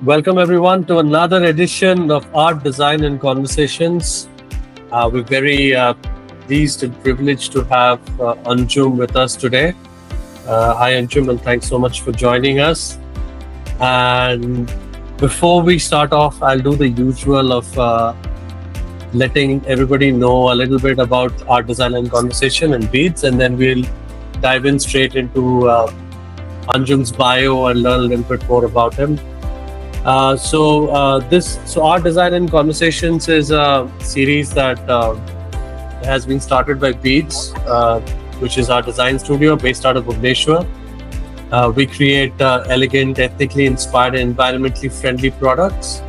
Welcome everyone to another edition of Art, Design and Conversations. We're very pleased and privileged to have Amjum with us today. Hi Amjum, and thanks so much for joining us. And before we start off, I'll do the usual of letting everybody know a little bit about Art, Design and Conversation and Beads, and then we'll dive in straight into Amjum's bio and learn a little bit more about him. So Art, Design and Conversations is a series that has been started by Beads, which is our design studio based out of Bhubaneswar. We create elegant, ethnically inspired and environmentally friendly products.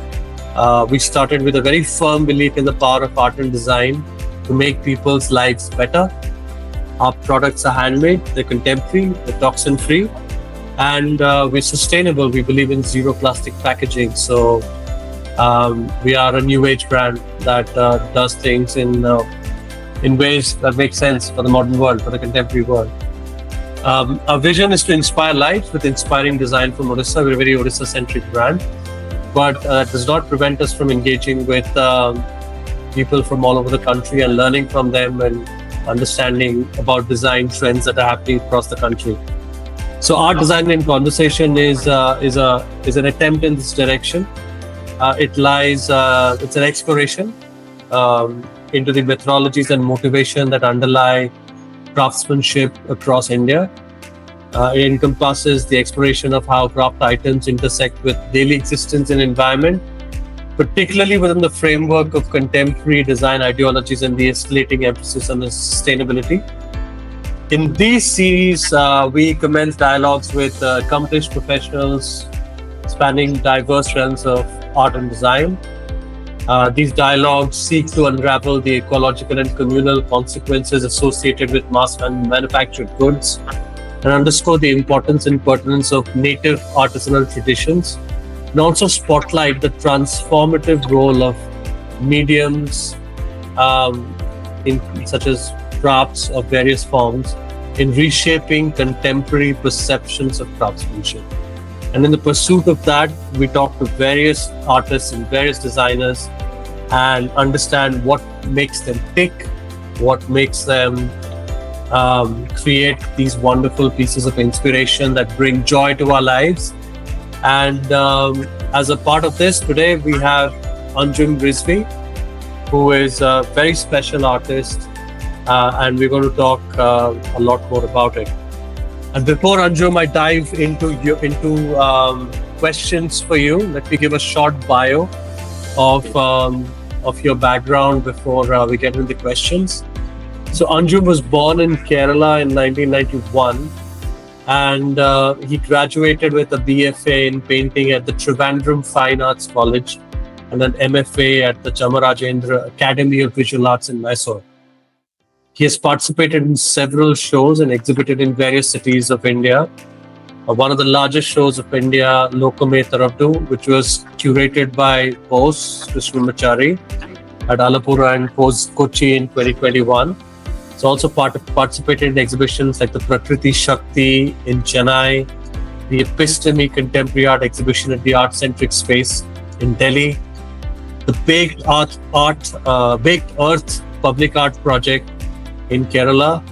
We started with a very firm belief in the power of art and design to make people's lives better. Our products are handmade, they're contemporary, they're toxin-free, and we're sustainable. We believe in zero plastic packaging. So we are a new age brand that does things in ways that make sense for the modern world, for the contemporary world. Our vision is to inspire lives with inspiring design from Odisha. We're a very Odisha-centric brand, but that does not prevent us from engaging with people from all over the country and learning from them and understanding about design trends that are happening across the country. So Art, Design and Conversation is an attempt in this direction. It's an exploration into the methodologies and motivation that underlie craftsmanship across India. It encompasses the exploration of how craft items intersect with daily existence and environment, particularly within the framework of contemporary design ideologies and the escalating emphasis on sustainability. In these series, we commence dialogues with accomplished professionals spanning diverse realms of art and design. These dialogues seek to unravel the ecological and communal consequences associated with mass manufactured goods and underscore the importance and pertinence of native artisanal traditions, and also spotlight the transformative role of mediums such as crafts of various forms in reshaping contemporary perceptions of craftsmanship. And in the pursuit of that, we talk to various artists and various designers and understand what makes them tick, what makes them create these wonderful pieces of inspiration that bring joy to our lives. And as a part of this, today we have Amjum Rizve, who is a very special artist, and we're going to talk a lot more about it. And before Amjum, I dive into questions for you. Let me give a short bio of your background before we get into the questions. So Amjum was born in Kerala in 1991, and he graduated with a BFA in painting at the Trivandrum Fine Arts College and an MFA at the Chamarajendra Academy of Visual Arts in Mysore. He has participated in several shows and exhibited in various cities of India. One of the largest shows of India, Lokame Tharavdu, which was curated by Bose, Krishnamachari at Alapura and Kochi in 2021. He's also participated in exhibitions like the Prakriti Shakti in Chennai, the Episteme Contemporary Art Exhibition at the Art Centric Space in Delhi, the Baked Earth Public Art Project in Kerala,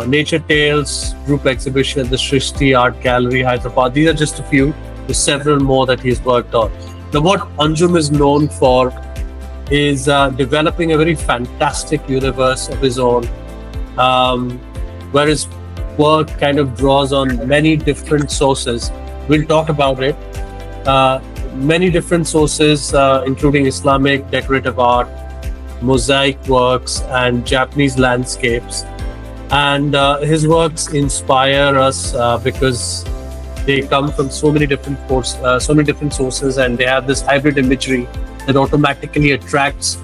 Nature Tales group exhibition at the Srishti Art Gallery, Hyderabad. These are just a few. There's several more that he's worked on. Now, what Amjum is known for is developing a very fantastic universe of his own, where his work kind of draws on many different sources. We'll talk about it. Many different sources, including Islamic, decorative art, mosaic works, and Japanese landscapes. And his works inspire us because they come from so many different sources, and they have this hybrid imagery that automatically attracts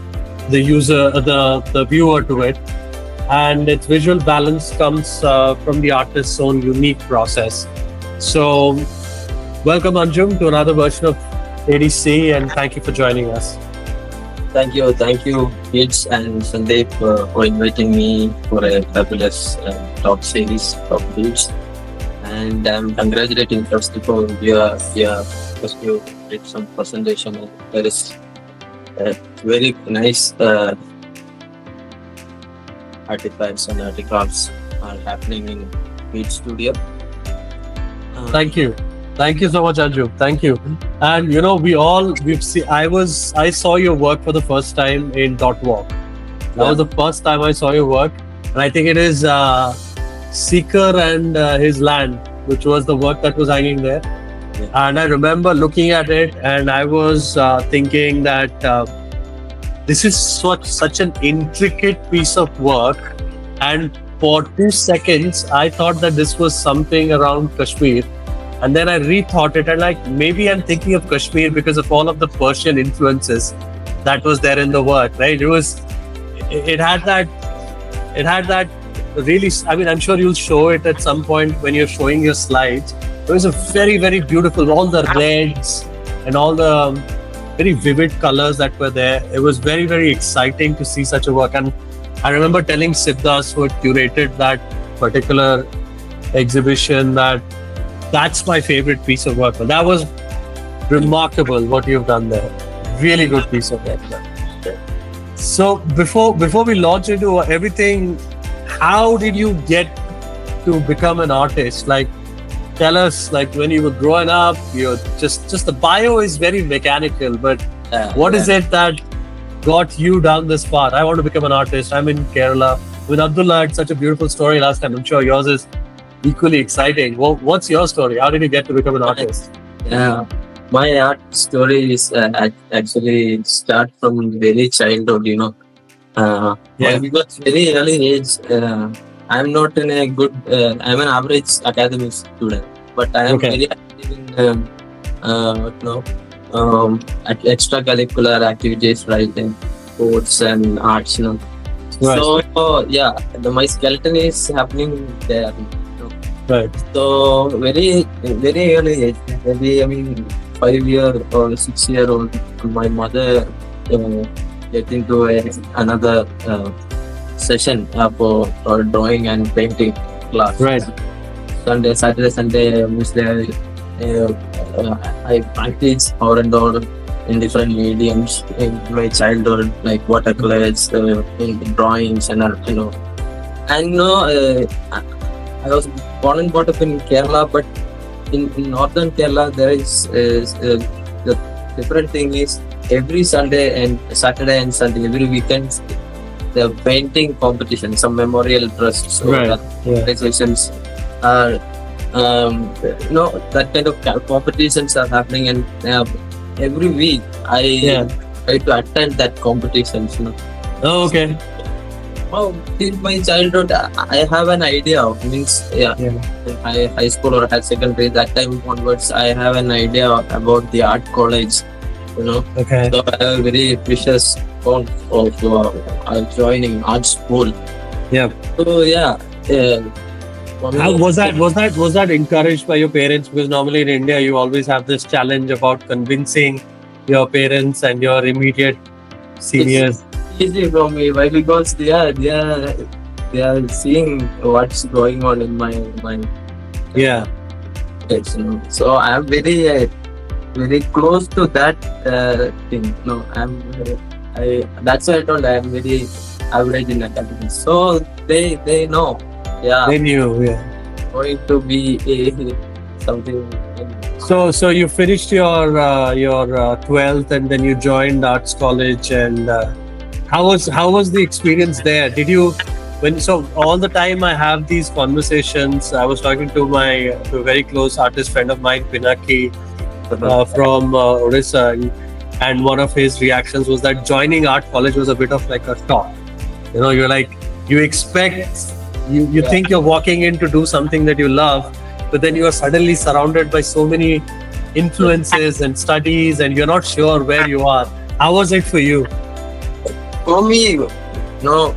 the user, the viewer to it. And its visual balance comes from the artist's own unique process. So, welcome Amjum to another version of ADC, and thank you for joining us. Thank you, Kids and Sandeep, for inviting me for a fabulous talk series of Beads. and I'm congratulating first of all first you did some presentation, and there is very nice artifacts and artifacts are happening in Beat Studio. Thank you so much, Anjum. Thank you. And I saw your work for the first time in Dot Walk. That was the first time I saw your work, and I think it is Seeker and His Land, which was the work that was hanging there. Yeah. And I remember looking at it, and I was thinking that this is such an intricate piece of work. And for 2 seconds, I thought that this was something around Kashmir. And then I rethought it, and maybe I'm thinking of Kashmir because of all of the Persian influences that was there in the work, right? It had that really, I mean, I'm sure you'll show it at some point when you're showing your slides. It was a very, very beautiful, all the reds and all the very vivid colors that were there. It was very, very exciting to see such a work. And I remember telling Siddhas, who had curated that particular exhibition, that's my favorite piece of work. But that was remarkable what you've done there. Really good piece of work. So before we launch into everything, how did you get to become an artist? Tell us, when you were growing up, you're just the bio is very mechanical, but what is it that got you down this path? I want to become an artist. I'm in Kerala. With Abdullah had such a beautiful story last time. I'm sure yours is equally exciting. Well, what's your story? How did you get to become an artist? Yeah, my art story is actually start from very childhood. Because very early age, I'm not in a good. I'm an average academic student, but I am very active in extracurricular activities, writing, sports, and arts. Right. So my skeleton is happening there. Right. So very, very early age, maybe 5-year or 6-year-old, my mother get into another session for drawing and painting class. Right. Saturday, Sunday, mostly I practice all and all in different mediums in my childhood, like watercolors, drawings, and I was born and brought up in Kerala, but in northern Kerala there is the different thing is every Sunday and Saturday and Sunday, every weekend, the painting competition, some memorial trusts or organizations are that kind of competitions are happening, and every week I try to attend that competitions. Oh, okay. Well, in my childhood, I have an idea of high school or high secondary. That time onwards, I have an idea about the art college. Okay. So I have a very precious thought of joining art school. Yeah. So how was that encouraged by your parents? Because normally in India, you always have this challenge about convincing your parents and your immediate seniors. It's easy for me. Why? Because they are seeing what's going on in my mind. Yeah. So I am very very close to that thing. That's why I told I am very average in academics. So they know. Yeah. They knew. Yeah. Going to be something. So you finished your 12th, and then you joined arts college, and how was the experience there? Did you all the time I have these conversations. I was talking to a very close artist friend of mine, Pinaki, from Orissa, and one of his reactions was that joining art college was a bit of like a shock. You're like, you expect, you think you're walking in to do something that you love, but then you are suddenly surrounded by so many influences and studies, and you're not sure where you are. How was it for you? For me,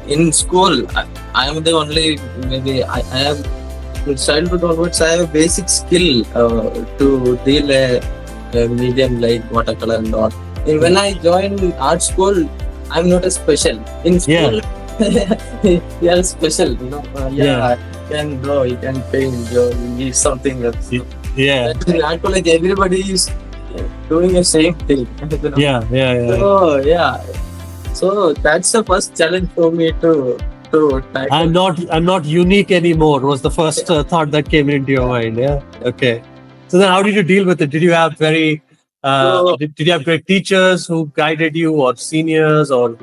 in school, I am the only, maybe I have, from childhood onwards, I have a basic skill to deal a medium like watercolor and all. And when I joined art school, I'm not a special. In school, He are special, you know. Yeah. He can draw, he can paint, he is something else. Yeah. In art college, everybody is doing the same thing. You know. Yeah. So yeah, so that's the first challenge for me to tackle. I'm not unique anymore was the first thought that came into your mind. Yeah. Okay. So then how did you deal with it? Did you have did you have great teachers who guided you, or seniors, or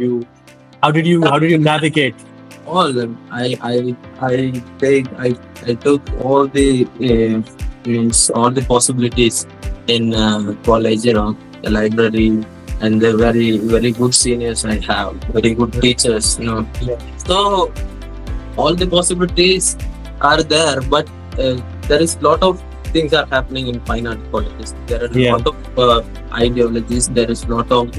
how did you navigate? All of them. I took all the means all the possibilities in college, you know, the library, and the very good seniors I have, very good teachers, you know. Yeah. So all the possibilities are there, but there is lot of things are happening in fine art colleges. There are a lot of ideologies. There is lot of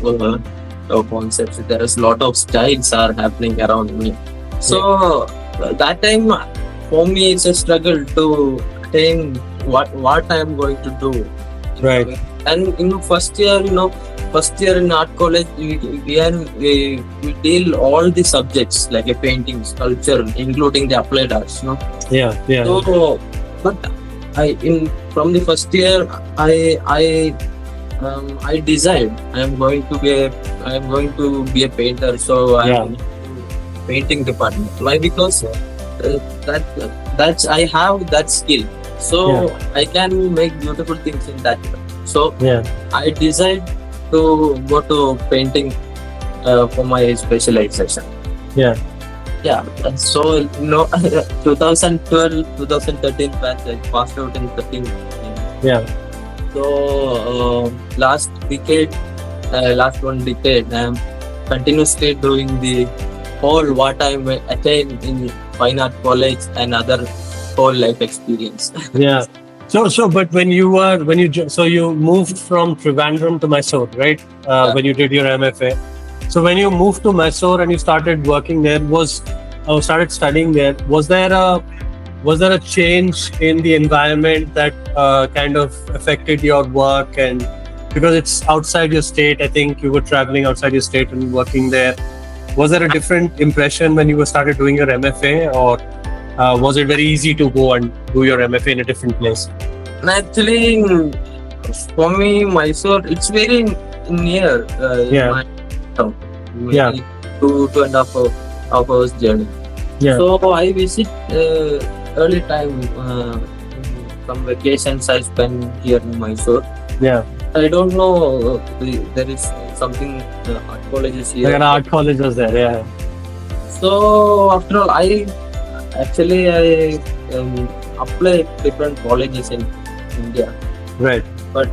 concepts. There is lot of styles are happening around me. So that time for me it's a struggle to attain what I am going to do. Right. And in first year in art college we deal all the subjects like a painting, sculpture, including the applied arts. You know. Yeah. So, but from the first year I decided I am going to be a painter. So I am painting department. Why? Because that's I have that skill, so I can make beautiful things in that. So I decided to go to painting for my specialization. Yeah. And so 2012 2013 batch I passed out in 13. Yeah. So last one decade I'm continuously doing the whole what I attained in fine art college and other whole life experience. Yeah. So, but when you moved from Trivandrum to Mysore, right? When you did your MFA. So when you moved to Mysore and you started working there, started studying there, was there a change in the environment that kind of affected your work? And because it's outside your state, I think you were traveling outside your state and working there. Was there a different impression when you started doing your MFA, or was it very easy to go and do your MFA in a different place? Actually, for me, Mysore, it's very near my town. Maybe 2.5 hours journey. Yeah. So I visit early time. Some vacations I spend here in Mysore. Yeah. I don't know. There is something art colleges here. Like an art college was there. Yeah. So after all, I applied different colleges in India. Right. But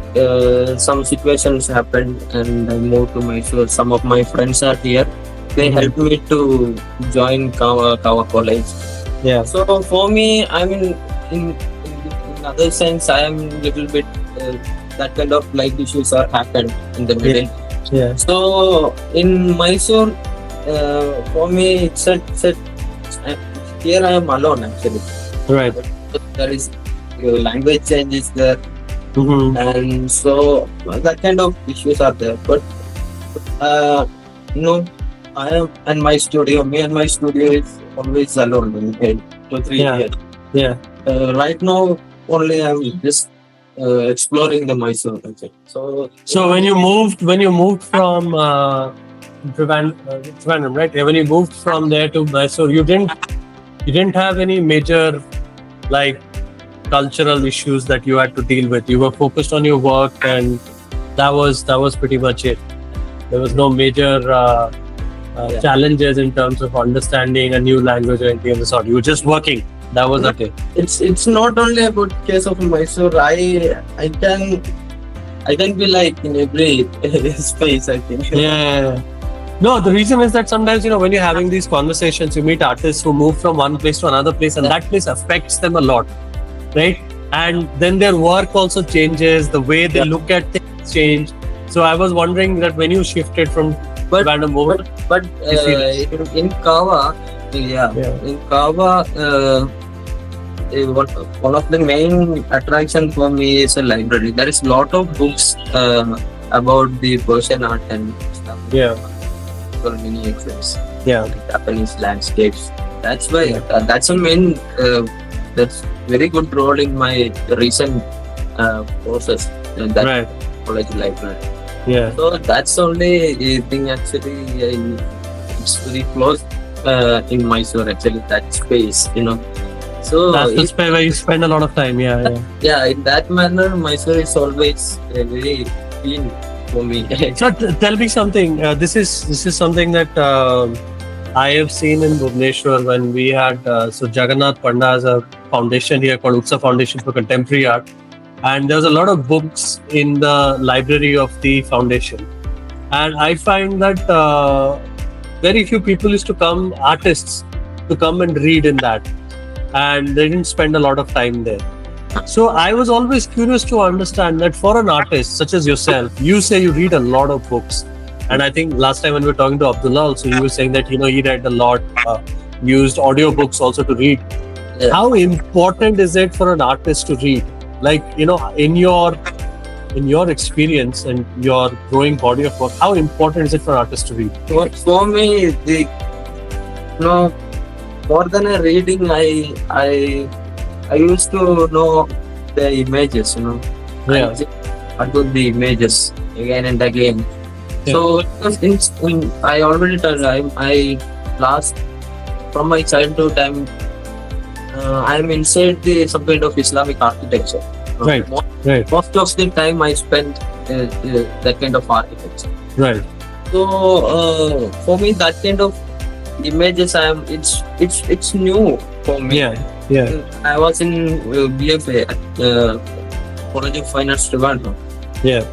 some situations happened and I moved to Mysore. Some of my friends are here. They helped me to join Kawa College. Yeah. So for me, I mean, in other sense, I am little bit that kind of life issues are happened in the middle. Yeah. So in Mysore, for me, it's here I am alone actually. Right. There is language changes there, and so that kind of issues are there. But I am and my studio. Me and my studio is always alone. 2-3 years. Yeah. Right now, only I am just exploring the Mysore. Okay. So when you moved from Trivandrum, right? When you moved from there to Mysore, you didn't have any major like cultural issues that you had to deal with. You were focused on your work, and that was pretty much it. There was no major challenges in terms of understanding a new language or anything of the sort. You were just working. That was okay. It's not only about case of Mysore. I can be like in every space, I think. Yeah. No, the reason is that sometimes, when you're having these conversations, you meet artists who move from one place to another place, and that place affects them a lot, right? And then their work also changes, the way they look at things change. So I was wondering that when you shifted from random over, but in Kawa, in Kawa, one of the main attraction for me is a library. There is a lot of books about the Persian art and stuff. Yeah. For many exhibits. Yeah. Japanese landscapes. That's why that's a main that's very good role in my recent process in that Right. college library. Yeah. So that's only thing actually. It's very close in Mysore actually, that space, So That's the space where you spend a lot of time. Yeah. yeah, in that manner, Mysore is always very keen for me. So tell me something. This is something that I have seen in Bhubaneswar when we had so Jagannath Panda has a foundation here called Utsa Foundation for Contemporary Art, and there's a lot of books in the library of the foundation, and I find that very few people used to come, artists, to come and read in that, and they didn't spend a lot of time there. So I was always curious to understand that for an artist such as yourself, you say you read a lot of books. And I think last time when we were talking to Abdullah also, he was saying that, he read a lot, used audiobooks also to read. Yeah. How important is it for an artist to read? Like, in your experience and your growing body of work, how important is it for an artist to read? For me, more than a reading, I used to know the images, Yeah. I do the images again and again. Yeah. So I already told I last from my childhood I'm inside some kind of Islamic architecture. Right. Right. Most of the time I spent that kind of architecture. Right. So for me, that kind of images, it's new for me. Yeah. I was in BFA at College of Fine Arts, Trivandrum. Yeah.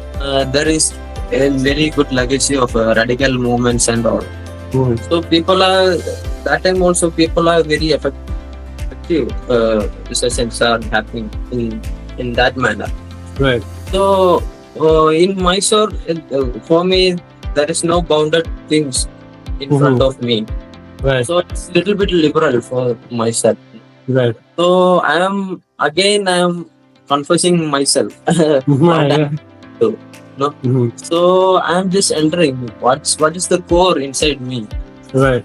There is a very good legacy of radical movements and all. Mhm. So that time also people are very effective. Sessions are happening in that manner. Right. So in Mysore, for me, there is no bounded things in front of me. Right. So it's a little bit liberal for myself. Right. So I am confessing myself. Yeah. No? Mhm. So I am just entering what is the core inside me. Right.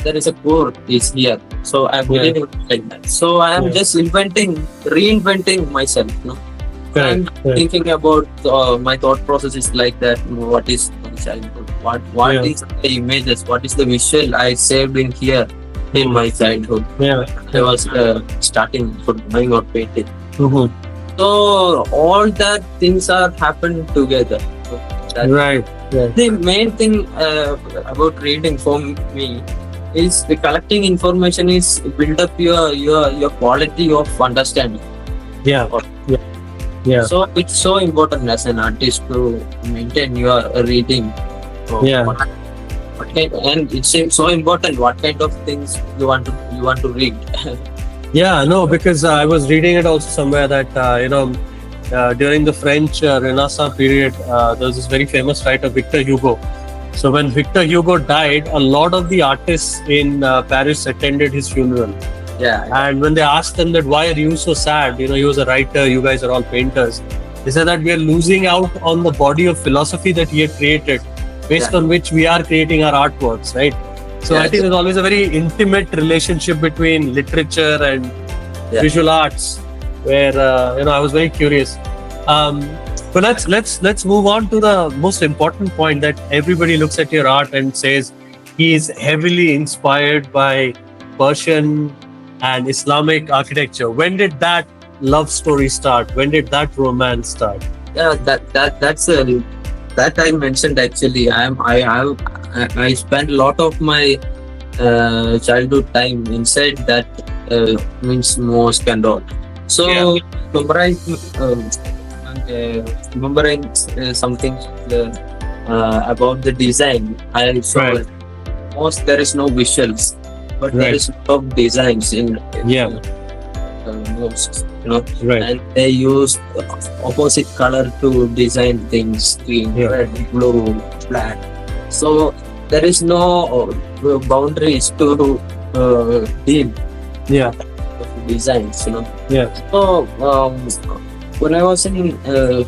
There is a core is here. So I believe in like that. So I am just reinventing myself. I'm thinking about my thought process is like that. What is my childhood? What is the images? What is the visual I saved in here in my childhood? Yeah. I was starting for drawing or painting. Mhm. So all that things are happened together. So Right. the main thing about reading for me is the collecting information is build up your quality of understanding. Yeah. Yeah. So it's so important as an artist to maintain your reading. So Yeah. and it's so important what kind of things you want to read. Yeah, no, because I was reading it also somewhere that during the French Renaissance period, there was this very famous writer Victor Hugo. So when Victor Hugo died, a lot of the artists in Paris attended his funeral. Yeah. And when they asked them that why are you so sad? He was a writer. You guys are all painters. They said that we are losing out on the body of philosophy that he had created, based on which we are creating our artworks, right? So I think there's always a very intimate relationship between literature and visual arts, where I was very curious. But let's move on to the most important point, that everybody looks at your art and says he is heavily inspired by Persian and Islamic architecture. When did that love story start? When did that romance start? Yeah, that's that I mentioned actually. I spent a lot of my childhood time inside that means mosque and all. So remembering something about the design. I saw mosque there is no visuals, but there is a lot of designs in mosques. And they use opposite color to design things: green, red, blue, black. So there is no boundaries to deal designs. So when I was in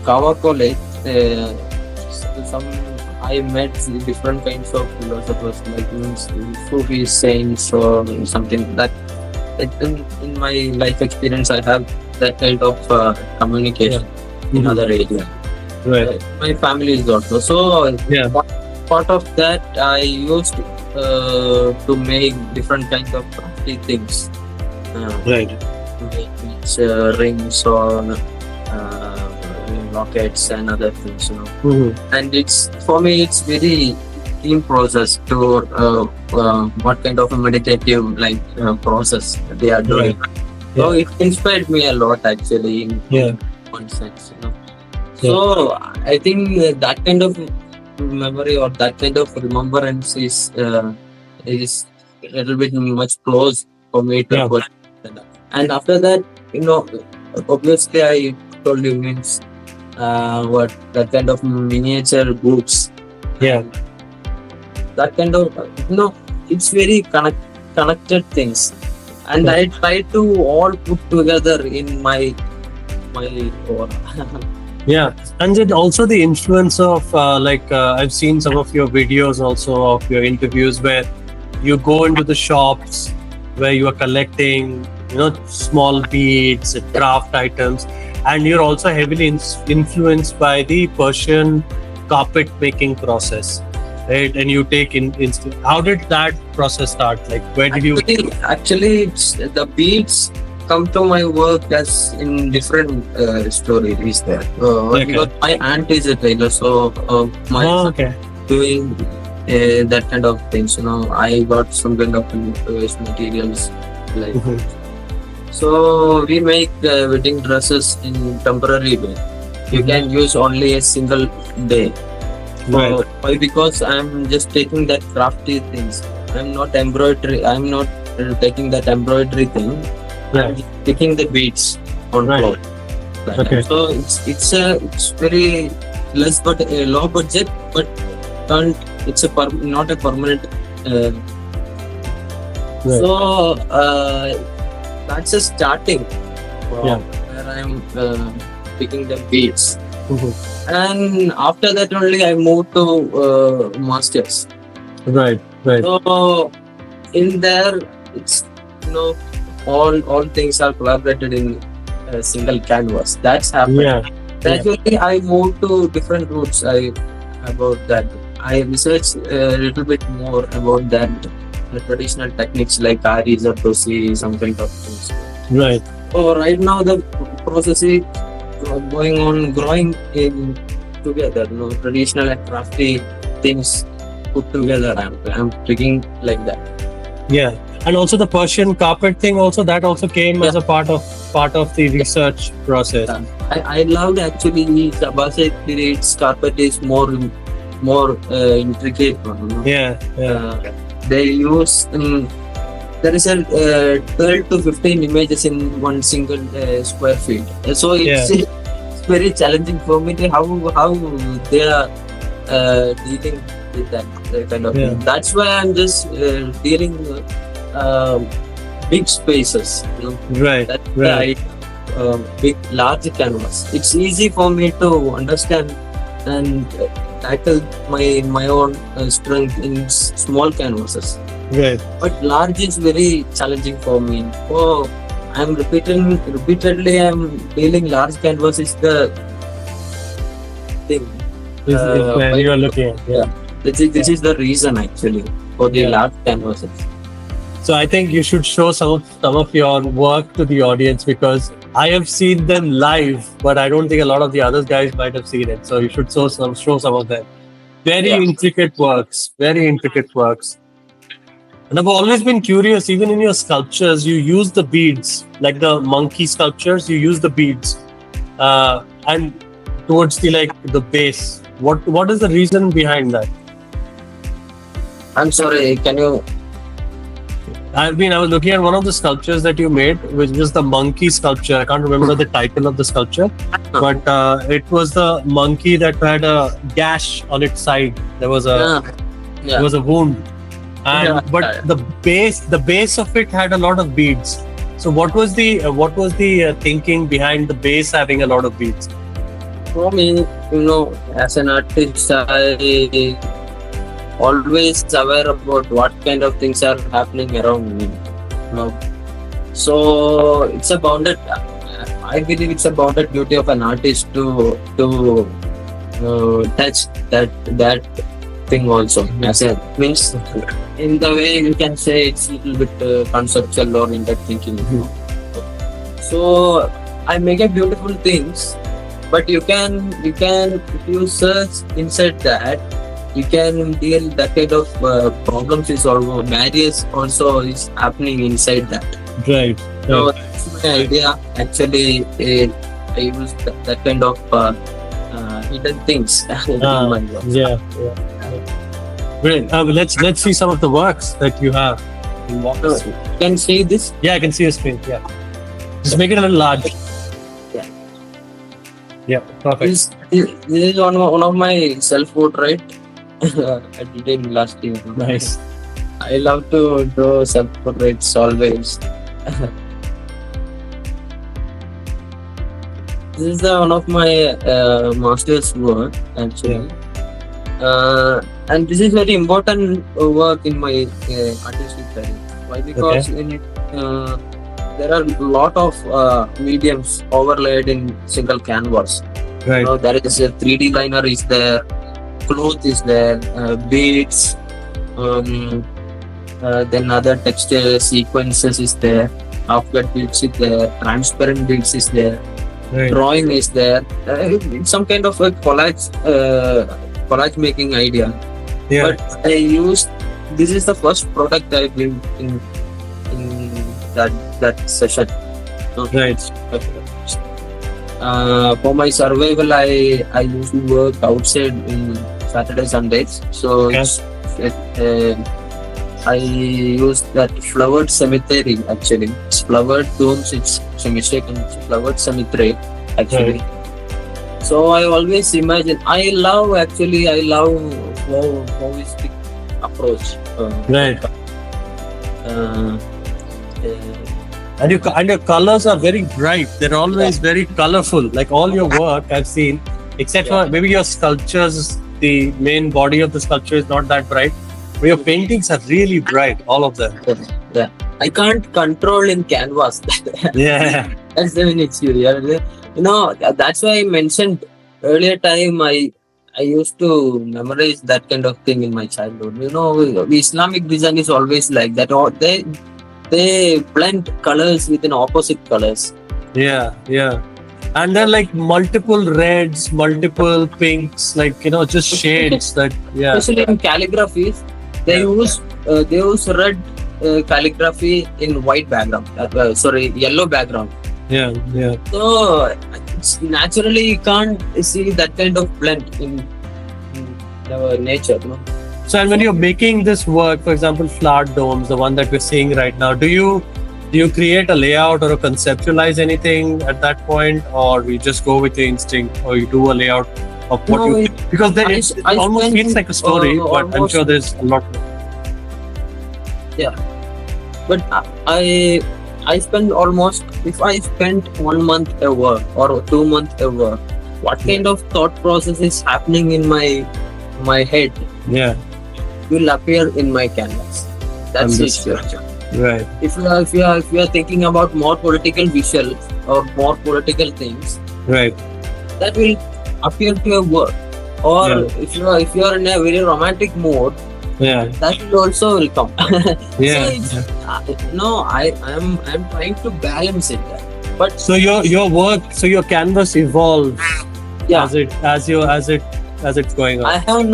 Kawa College, some I met different kinds of philosophers, like Sufi saints or something. That in my life experience, I have that kind of communication in other areas. Right. My family is also so. Yeah. Part of that, I used to make different kinds of crafty things. Right. Which rings or lockets and other things, And it's for me, it's very team process to what kind of a meditative process they are doing. Right. So it inspired me a lot actually in one sense, So I think that kind of memory or that kind of remembrance is a little bit much close for me to put. And after that, obviously I told you means what that kind of miniature books. That kind of it's very connected things, and I try to all put together in my Yeah, and then also the influence of I've seen some of your videos also of your interviews where you go into the shops where you are collecting small beads, craft items, and you're also heavily influenced by the Persian carpet making process, right? And you take how did that process start? Like, where did you actually the beads come to my work as in different stories there. Because my aunt is a tailor, so my doing that kind of things. I got some kind of waste materials like. So we make wedding dresses in temporary way. You can use only a single day. Right. Why? Because I'm just taking that crafty things. I'm not embroidery. I'm not taking that embroidery thing. I'm taking the beads on cloth. So it's very less but low budget, but it's not a permanent. So that's a starting where I'm picking the beads. And after that only I moved to masters. Right. So in there it's all things are collaborated in a single canvas. That's happened. Gradually I moved to different routes about that. I researched a little bit more about that. The traditional techniques like Ari, Zardosi, some kind of things. Right. So right now the process is growing in together. Traditional and crafty things put together. I'm picking like that. Yeah, and also the Persian carpet thing. Also, that also came as a part of the research process. I loved actually the Abbasid period's carpet is more intricate. They use there is a 12 to 15 images in one single square feet. So it's very challenging for me to how they are dealing with that kind of thing. That's why I'm just dealing big spaces. Right. Big large canvas. It's easy for me to understand and tackle my own strength in small canvases. Right. But large is very challenging for me. Oh, I'm repeatedly I'm dealing large canvas is the thing. When you are looking at. This is the reason actually for the large canvases. So I think you should show some of your work to the audience, because I have seen them live, but I don't think a lot of the other guys might have seen it. So you should show some of them. Very intricate works. And I've always been curious, even in your sculptures, you use the beads, like the monkey sculptures, you use the beads. And towards the base. What is the reason behind that? I'm sorry, can you... I was looking at one of the sculptures that you made, which was the monkey sculpture. I can't remember the title of the sculpture, but it was the monkey that had a gash on its side. There was a wound, but the base of it had a lot of beads. So what was the thinking behind the base having a lot of beads? For me, as an artist, I always aware about what kind of things are happening around me. So it's a bounded. I believe it's a bounded duty of an artist to touch that thing also. As a means, in the way you can say it's a little bit conceptual or in-depth thinking. So I make a beautiful things, but you can if you search inside that, you can deal that kind of problems is also barriers also is happening inside that. Right. So that's my idea. Actually, I use that kind of hidden things in my work. Yeah. Great. Let's see some of the works that you have. So, you can see this. Yeah, I can see your screen. Yeah. Just make it a little large. Yeah. Yeah. Perfect. This is one of my self-portrait. I did it last year. Nice. I love to draw self-portraits always. This is one of my master's work actually, and this is very important work in my artistic career. Why? Because in it there are a lot of mediums overlaid in single canvas. Right. There is a 3D liner is there, cloth is there, beads, then other texture sequences is there, half-cut beads is there, transparent beads is there. Right. Drawing is there. It's some kind of a collage making idea. Yeah. But I used this is the first product I built in that session. Right. For my survival, I used to work outside in Saturday Sundays. So I used that flowered cemetery actually. It's flowered domes, it's a mistake, and it's flowered cemetery actually. Right. So I always imagine, I love holistic approach. Right. And your colors are very bright. They're always very colorful. Like all your work I've seen, except for maybe your sculptures, the main body of the sculpture is not that bright. But your paintings are really bright, all of them. Yeah. I can't control in canvas. Yeah. That's the main issue. That's why I mentioned earlier time I used to memorize that kind of thing in my childhood. Islamic design is always like that. Or they blend colors within opposite colors. Yeah. And then like multiple reds, multiple pinks, like just shades that Especially in calligraphy, they use red calligraphy in white background. Yellow background. Yeah. So naturally you can't see that kind of blend in our nature. So, and when you're making this work, for example, flowered domes, the one that we're seeing right now, do you create a layout or conceptualize anything at that point, or you just go with your instinct, or you do a layout of what because then it almost feels like a story, but I'm sure there's a lot more. Yeah, but I spend almost, if I spend 1 month a work or 2 months a work, what kind of thought process is happening in my head will appear in my canvas. That's it. Right. If you are thinking about more political visuals or more political things, right, that will appear to your work. Or if you are in a very romantic mood, that will also come. So I'm trying to balance it. But so your work, so your canvas evolves as it's going on. I have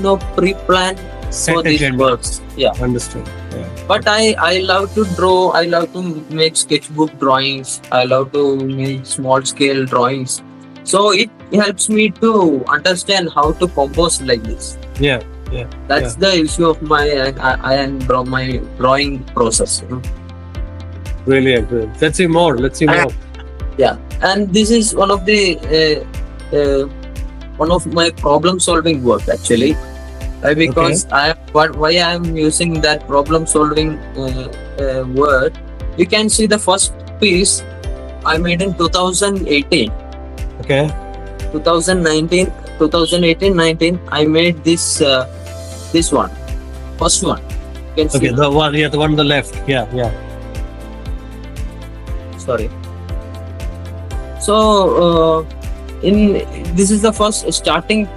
no pre-plan for these works. Yeah, understood. Yeah. But I love to draw. I love to make sketchbook drawings. I love to make small scale drawings. So it helps me to understand how to compose like this. Yeah. That's the issue of my drawing process. Really agree. Let's see more. Yeah, and this is one of my problem solving work actually. Because why I am using that problem solving word, you can see the first piece I made in 2018. Okay. 2019, 2018, 19. I made this this one, first one. You can see. Okay, the one on the left. Yeah. Sorry. So this is the first starting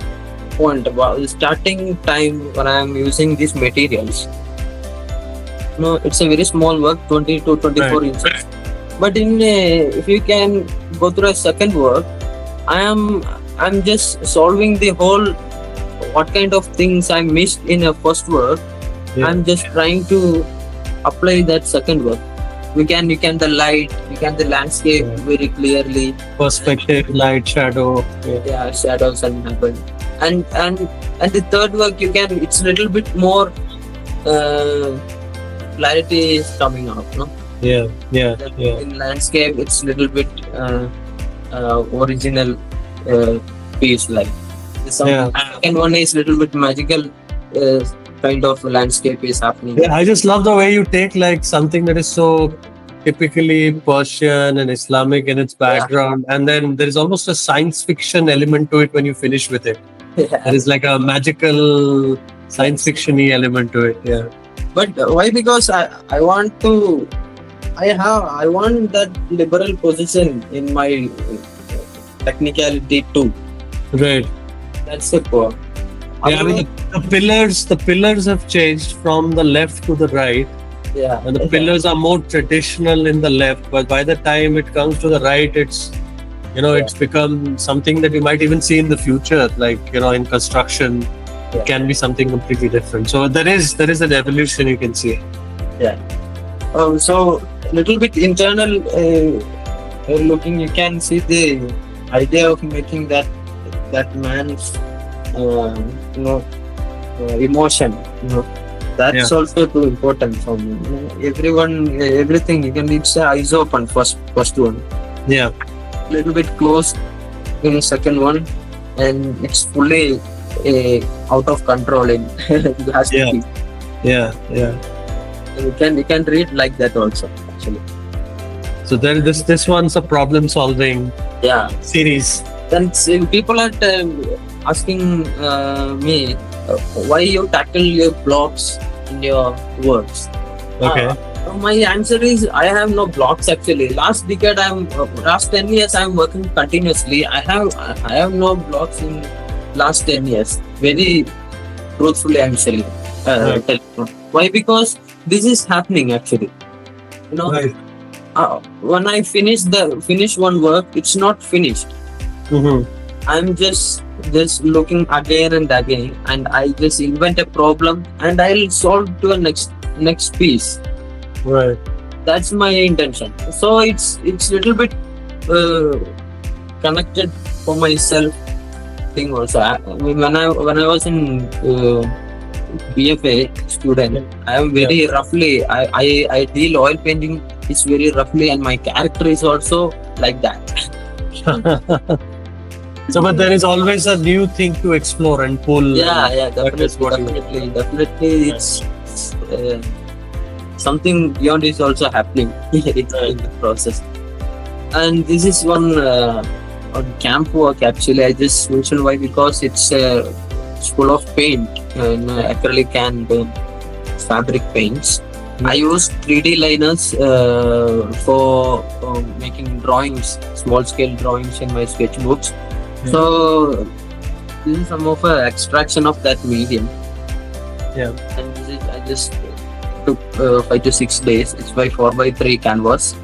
point, starting time when I am using these materials. No, it's a very small work, 20 to 24 inches. But if you can go through a second work, I'm just solving the whole what kind of things I missed in a first work. Yeah. I'm just trying to apply that second work. You can the light, you can the landscape very clearly. Perspective, light, shadow. Yeah, shadows and happen. And the third work it's a little bit more clarity is coming out, no? Yeah. In landscape, it's a little bit original piece like. Second one is little bit magical kind of landscape is happening. Yeah, I just love the way you take like something that is so typically Persian and Islamic in its background, and then there is almost a science fiction element to it when you finish with it. There is like a magical science fiction-y element to it. Yeah. But why? Because I want that liberal position in my technicality too. Right. That's the core. Yeah, I mean the pillars have changed from the left to the right. Yeah. And the pillars are more traditional in the left, but by the time it comes to the right, it's it's become something that you might even see in the future, like in construction. It can be something completely different. So there is an evolution you can see. Yeah. So little bit internal looking, you can see the idea of making that man's emotion. That's also too important for me. Everything you can. It's eyes open first one. Yeah. Little bit closed in the second one, and it's fully out of control. It has to be. Yeah. You can read like that also actually. So then this one's a problem solving series. Then people are asking me why you tackle your blocks in your works. Okay. My answer is I have no blocks actually. Last 10 years I'm working continuously. I have no blocks in last 10 years. Very truthfully I'm telling. Why? Because this is happening actually. Right. When I finish one work, it's not finished. Mm-hmm. I'm just looking again and again, and I just invent a problem and I'll solve to a next piece. Right. That's my intention. So it's little bit connected for myself thing also. When I was in BFA student, I am very roughly. I deal oil painting is very roughly, and my character is also like that. So, but there is always a new thing to explore and pull. Definitely. It's something beyond is also happening in the process. And this is one on camp work actually. I just mentioned why, because it's full of paint and acrylic and fabric paints. I use 3D liners for making drawings, small scale drawings in my sketchbooks. So this is some of an extraction of that medium. Yeah. And this is, I just took 5 to 6 days. It's by 4x3 canvas.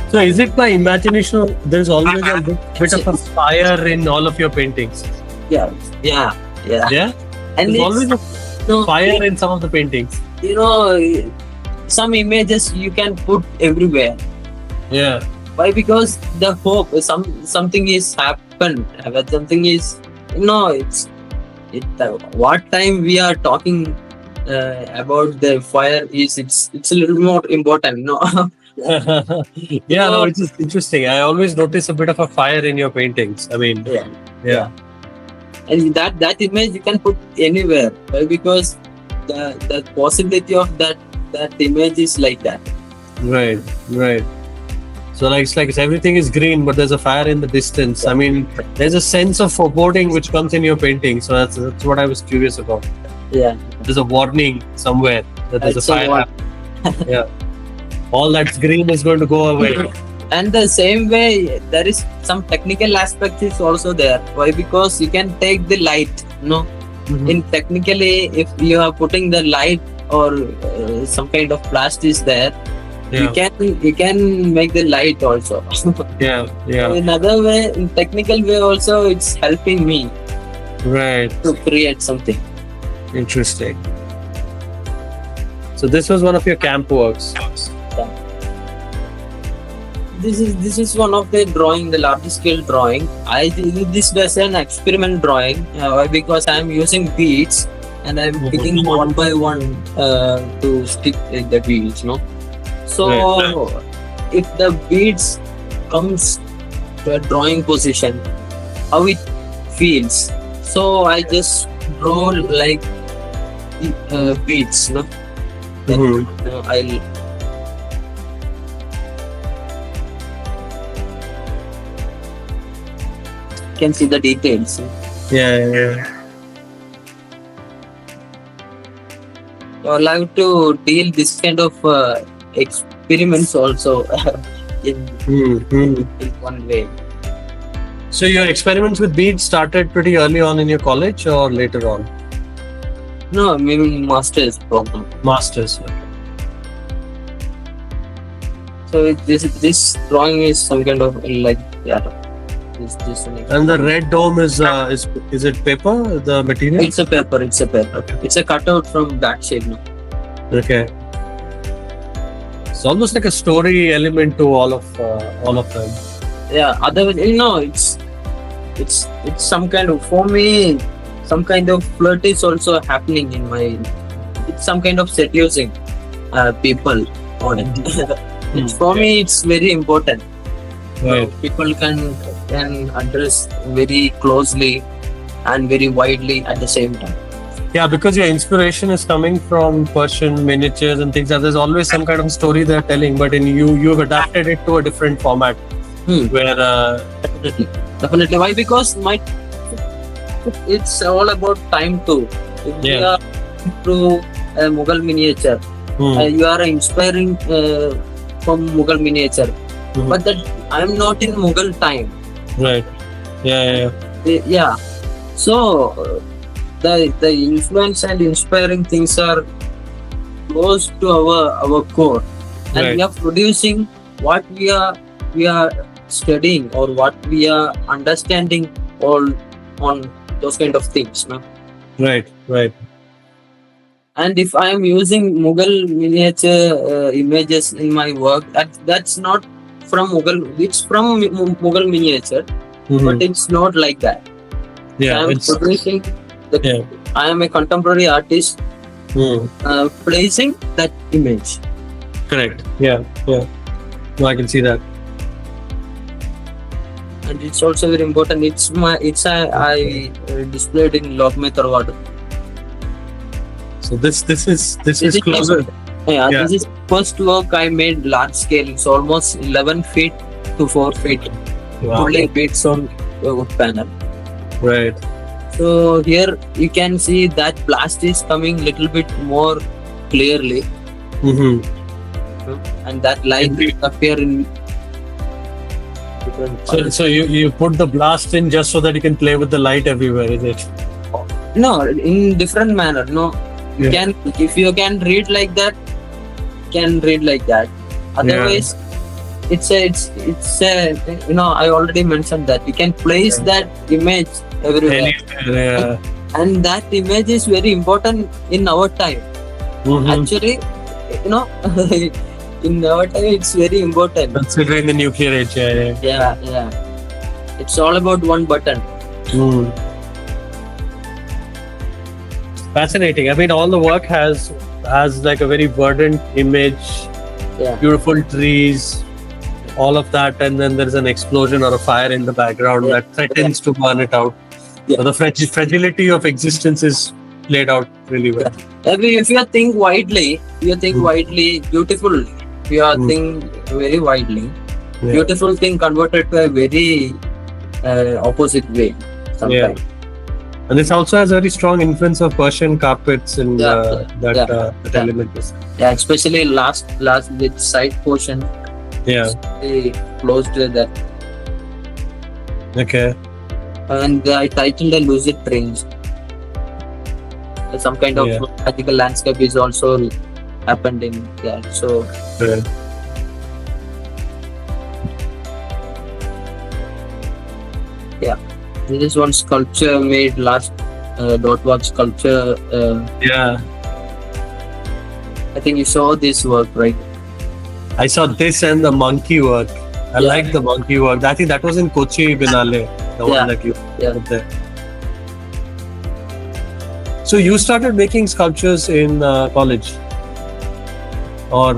So is it by imagination? There's always a bit of a fire in all of your paintings. Yeah. And there's always a fire in some of the paintings. Some images you can put everywhere. Yeah. Why? Because the hope something is happened. Something is what time we are talking about the fire is it's a little more important, It's just interesting. I always notice a bit of a fire in your paintings. I mean, yeah. And that image you can put anywhere. Why? Because the possibility of that image is like that. Right. So like everything is green, but there's a fire in the distance. I mean, there's a sense of foreboding which comes in your painting. So that's what I was curious about. Yeah. There's a warning somewhere that there's It's a a fire. warning. Yeah. All that's green is going to go away. And the same way, there is some technical aspect is also there. Why? Because you can take the light. Mhm. In technically, if you are putting the light or some kind of plastic is there, Yeah. you can make the light also. Yeah. Yeah. In other way, in technical way also, it's helping me Right. to create something. Interesting. So this was one of your camp works. This is one of the drawing, the large scale drawing. I did this as an experiment drawing because I am using beads and I am picking one by one to stick the beads. So if the beads comes to a drawing position, how it feels. So I just draw like beads. Then I'll can see the details. Yeah. So I like to deal this kind of experiments also in one way. So your experiments with beads started pretty early on in your college or later on? No, maybe master's program. Masters. So this drawing is some kind of like this And the red dome is it paper? The material? It's a paper. It's a cutout from that shape. Okay. It's almost like a story element to all of them. Yeah. Otherwise, it's some kind of, for me, some kind of flirt is also happening in my. It's some kind of seducing people on it. For me, it's very important. Right. People can address very closely and very widely at the same time. Yeah, because your inspiration is coming from Persian miniatures and things. There's always some kind of story they're telling, but in you've adapted it to a different format. Where Definitely. Why? Because it's all about time too. If you are to Mughal miniature, you are inspiring from Mughal miniature, but that I'm not in Mughal time. Right. Yeah. Yeah. So the influence and inspiring things are close to our core, and we are producing what we are studying or what we are understanding all on those kind of things. Right. And if I am using Mughal miniature images in my work, that's not from Mughal. It's from Mughal miniature, but it's not like that. Yeah, I am producing. I am a contemporary artist, placing that image. Correct. Yeah. No, I can see that. And it's also very important. I displayed in Lokame Tharavdu. So this is closer. Yeah, this is first work I made large scale. It's almost 11 feet to 4 feet. Wow. Only bits on wood panel. Right. So here you can see that blast is coming little bit more clearly, and that light will appear in different. So you put the blast in just so that you can play with the light everywhere, is it? No, in different manner. No, you can, if you can read like that, can read like that. Otherwise, it's a I already mentioned that you can place that image everywhere. And that image is very important in our time. Actually, in our time it's very important. Considering the nuclear age, Yeah. It's all about one button. Fascinating. I mean, all the work has like a very verdant image, beautiful trees, all of that, and then there's an explosion or a fire in the background that threatens to burn it out. So the fragility of existence is played out really well. If you think widely, beautiful. If you think very widely, beautiful thing converted to a very opposite way sometimes. And this also has very strong influence of Persian carpets in that element. Yeah, especially last with side portion. Yeah. They closed that. Okay. And I tightened a lucid range. Some kind of magical landscape is also happened in there. So. Yeah. This is one sculpture made last dot work sculpture. I think you saw this work, right? I saw this and the monkey work. I like the monkey work. I think that was in Kochi Biennale. The one that you put there. So you started making sculptures in college, or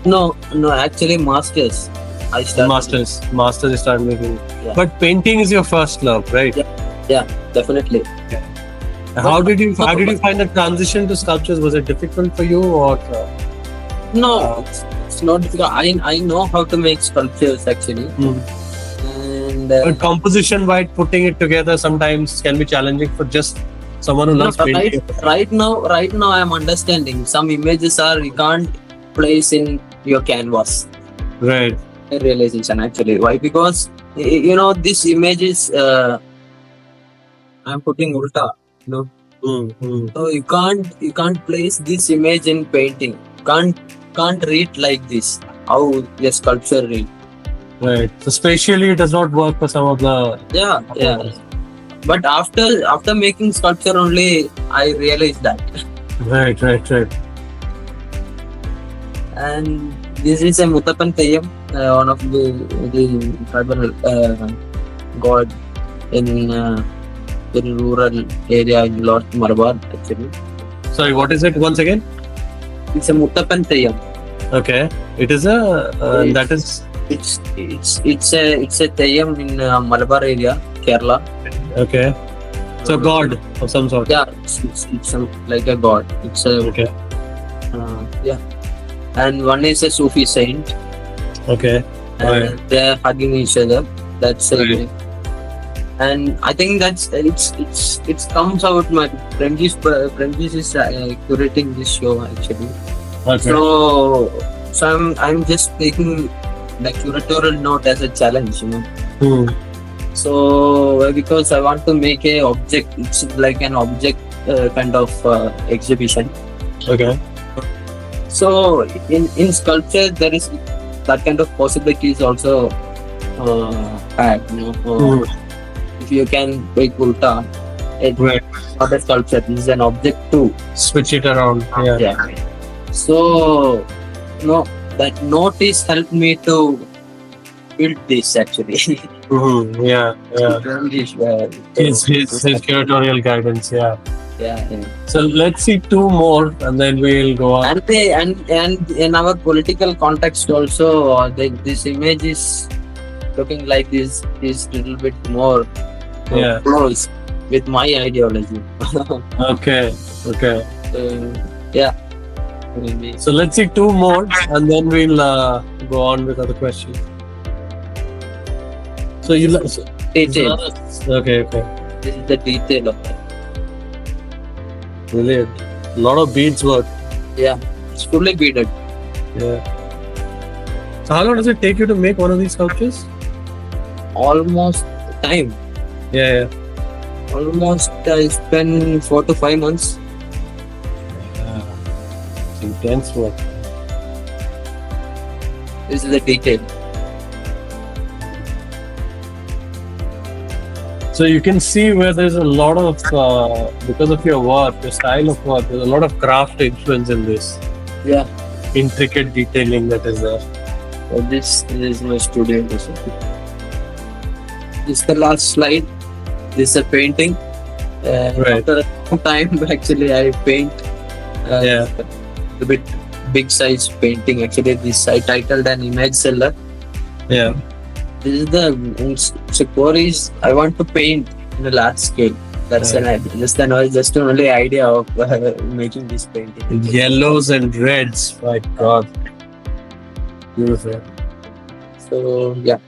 no, actually masters. I started masters. You started making. But painting is your first love, right? Yeah, definitely. How did you find the transition to sculptures? Was it difficult for you, or? No, it's not difficult. I know how to make sculptures actually. And but composition-wise, putting it together sometimes can be challenging for just someone who loves painting. Right now, I am understanding. Some images you can't place in your canvas. Right. Realization actually. Why? Because this image is I'm putting ulta. So you can't place this image in painting. Can't read like this. How the sculpture read. Right. So spatially, it does not work for some of the. Yeah. But after making sculpture only, I realized that. Right. And this is a Muthappan Theyyam, one of the tribal god in rural area in North Malabar actually. Sorry, what is it once again? It's a Muthappan Theyyam. Okay. It is a that is. It's a Theyyam in Malabar area, Kerala. Okay. So god of some sort. Yeah, it's like a god. It's a okay. And one is a Sufi saint. Okay. And they're hugging each other. That's it. And I think it comes out. My friend is curating this show actually. Okay. So I'm just taking the curatorial note as a challenge, So because I want to make a object, it's like an object kind of exhibition. Okay. So in sculpture there is that kind of possibilities also had. If you can make ulta, it's not a sculpture. This is an object too. Switch it around. Yeah. So that notice helped me to build this actually. Yeah. His curatorial guidance. Yeah. So let's see two more, and then we'll go on. And in our political context also, this image is looking like this is little bit more close with my ideology. Okay. Maybe. So let's see two more, and then we'll go on with other questions. So detail. Okay. This is the detail of it. Brilliant. A lot of beads work. Yeah, it's fully beaded. Yeah. So how long does it take you to make one of these sculptures? Almost time. Yeah. Almost I spend 4 to 5 months. It's intense work. This is the detail. So you can see where there's a lot of, because of your work, your style of work, there's a lot of craft influence in this. Yeah. Intricate detailing that is there. So this is my studio. This is the last slide. This is a painting. After a long time, actually, I paint a bit big size painting. Actually, this I titled an image seller. Yeah. This is the core is I want to paint in a large scale. That's just only idea of making this painting. Yellows and reds, my God, beautiful. So yeah,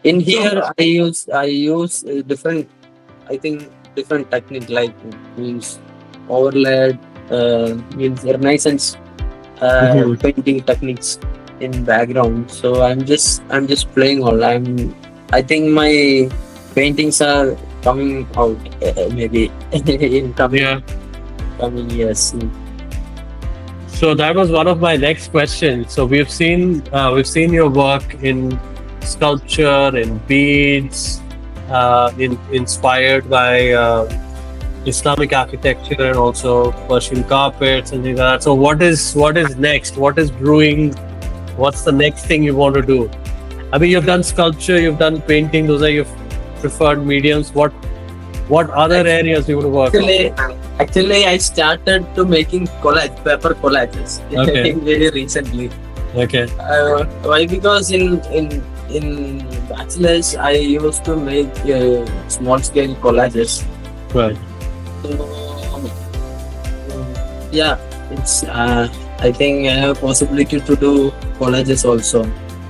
in here I use different, I think different technique like means overlaid, means renaissance Mhm. painting techniques in background. So I'm just playing all. I think my paintings are coming out maybe in Yeah. coming years. So that was one of my next questions. So we've seen your work in sculpture, in beads, inspired by Islamic architecture and also Persian carpets and things like that. So what is next? What is brewing? What's the next thing you want to do? I mean, you've done sculpture, you've done painting. Those are your preferred mediums. What other areas you want to work on? Actually, I started to making paper collages Okay. very recently. Okay. Why? Because in bachelor's, I used to make small scale collages. Right. So yeah, it's I think I have possibility to do collages also.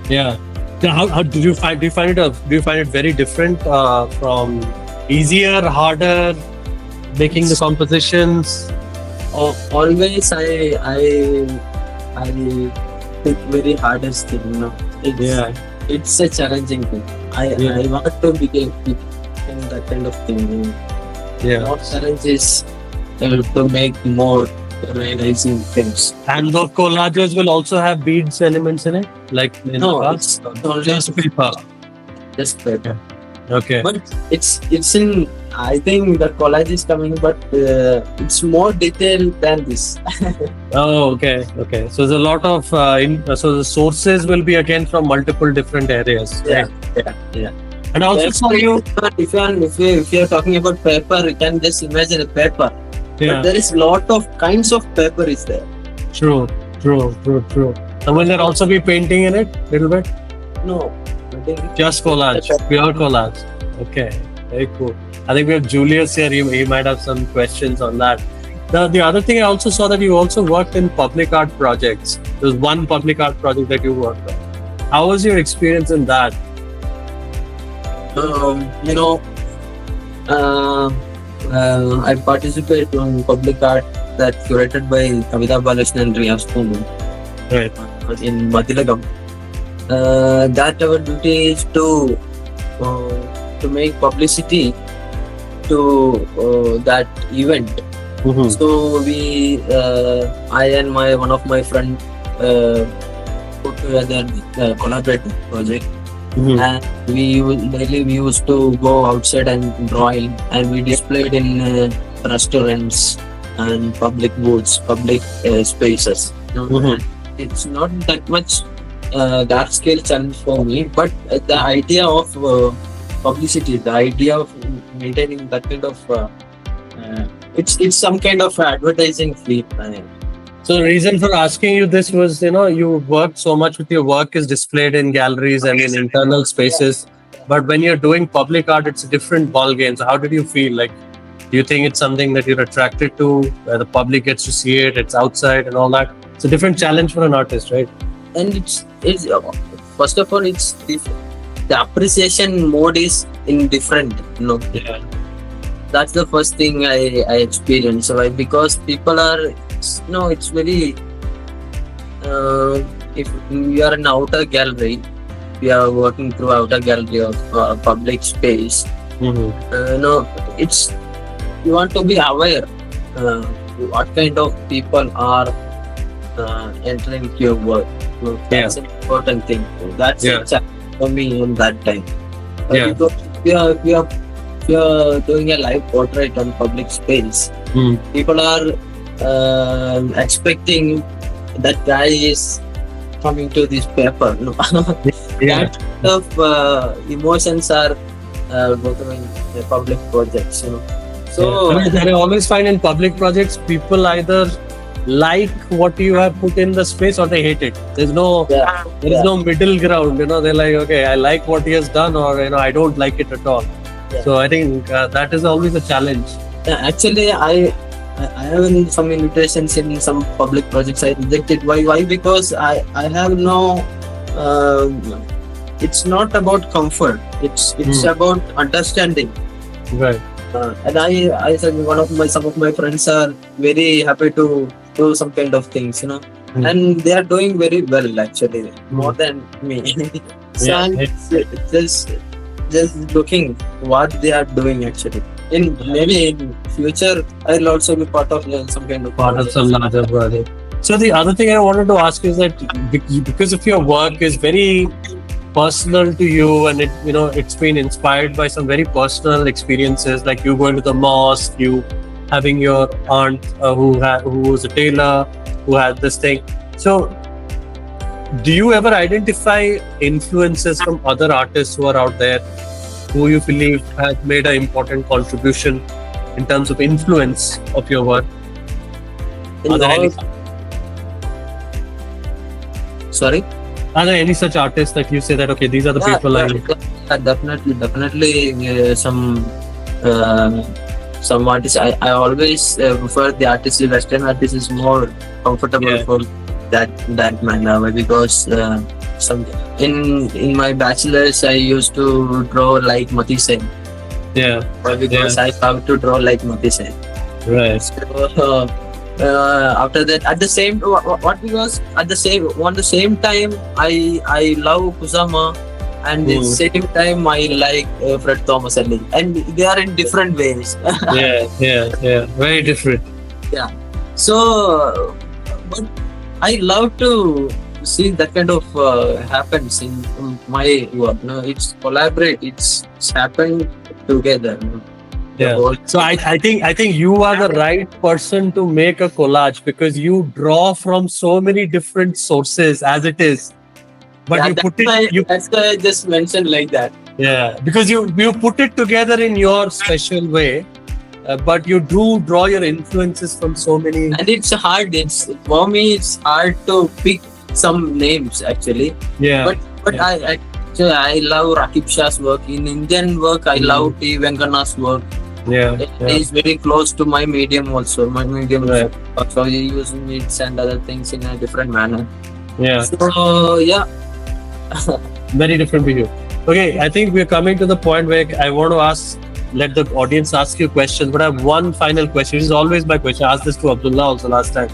Yeah. Now, how do you find it very different from easier, harder, making the compositions? Always I think very hardest thing. It's a challenging thing. Yeah. I want to become that kind of thing. Yeah. More challenge is to make more realizing things. And the collages will also have beads elements in it, like in the No, past? it's only Just paper. just paper. Okay. But it's in. I think the collage is coming, but it's more detailed than this. Oh, okay. Okay. So there's a lot of so the sources will be again from multiple different areas. Yeah, Right? yeah. And also for you, If you're talking about paper, you can just imagine a paper. yeah. But there is lot of kinds of paper is there. True. And will there also be painting in it? Little bit? No, I think Just collage, pure collage. Okay, very cool. I think we have Julius here. He might have some questions on that. The other thing I also saw that you also worked in public art projects. There was one public art project that you worked on. How was your experience in that? I participate in public art that curated by Kavita Balashna and Riya Spoon Right. in Matilagam. That our duty is to make publicity to that event. Mm-hmm. So I and one of my friend put together the collaborative project, Mm-hmm. and we used to go outside and drawing, and we displayed in restaurants and public booths, public spaces. Mhm. It's not that much large scale challenge for me, but the idea of publicity, the idea of maintaining that kind of it's some kind of advertising fee. So the reason for asking you this was, you worked so much with your work is displayed in galleries and in internal spaces. But when you're doing public art, it's a different ball game. So how did you feel? Like, do you think it's something that you're attracted to, where the public gets to see it, it's outside and all that? It's a different challenge for an artist, right? And it's first of all, it's the appreciation mode is in different. Yeah. That's the first thing I experienced. So because people are, it's very. If we are in outer gallery, we are working through outer gallery of public space. Mm-hmm. It's you want to be aware what kind of people are entering your work. That's an important thing. That's a challenge for me on that time. Because if you are doing a live portrait on public space, people are expecting that guy is coming to this paper. That kind of emotions are in the public projects. So I always find in public projects, people either like what you have put in the space or they hate it. There's no middle ground. They're like, okay, I like what he has done, or I don't like it at all. So I think that is always a challenge. Actually, I have some invitations in some public projects I rejected. Why? Because I have no it's not about comfort. It's about understanding. Right. And I said some of my friends are very happy to do some kind of things, and they are doing very well actually, more than me. So I'm just looking what they are doing actually. Maybe in future I'll also be part of some kind of some larger project. So the other thing I wanted to ask is that because of your work is very personal to you, and it's been inspired by some very personal experiences, like you going to the mosque, you having your aunt who was a tailor, who had this thing. So do you ever identify influences from other artists who are out there who you believe have made an important contribution in terms of influence of your work? Sorry? Are there any such artists that you say that, okay, these are the people definitely some artists. I always prefer the artist. The Western artist is more comfortable for that manner, because in my bachelor's I used to draw like mosaic. Yeah. Because I have to draw like mosaic. Right. So, after that, at the same time, I love Kusama, and at the same time I like Fred Thomas Ali, and they are in different ways. yeah, very different. Yeah. So, but I love to see that kind of happens in my work. It's collaborate. It's happened together. Yeah. So I think you are the right person to make a collage, because you draw from so many different sources as it is. But that's why I just mentioned like that. Yeah, because you put it together in your special way, but you do draw your influences from so many. And it's hard. For me, it's hard to pick some names actually. Yeah. But I love Rakib Shah's work. In Indian work, I love T. Venkana's work. Yeah. It's very close to my medium also. My medium, so you use meats and other things in a different manner. Yeah. So yeah. Very different for you. Okay, I think we're coming to the point where I want to let the audience ask you questions, but I have one final question. This is always my question. I asked this to Abdullah also last time.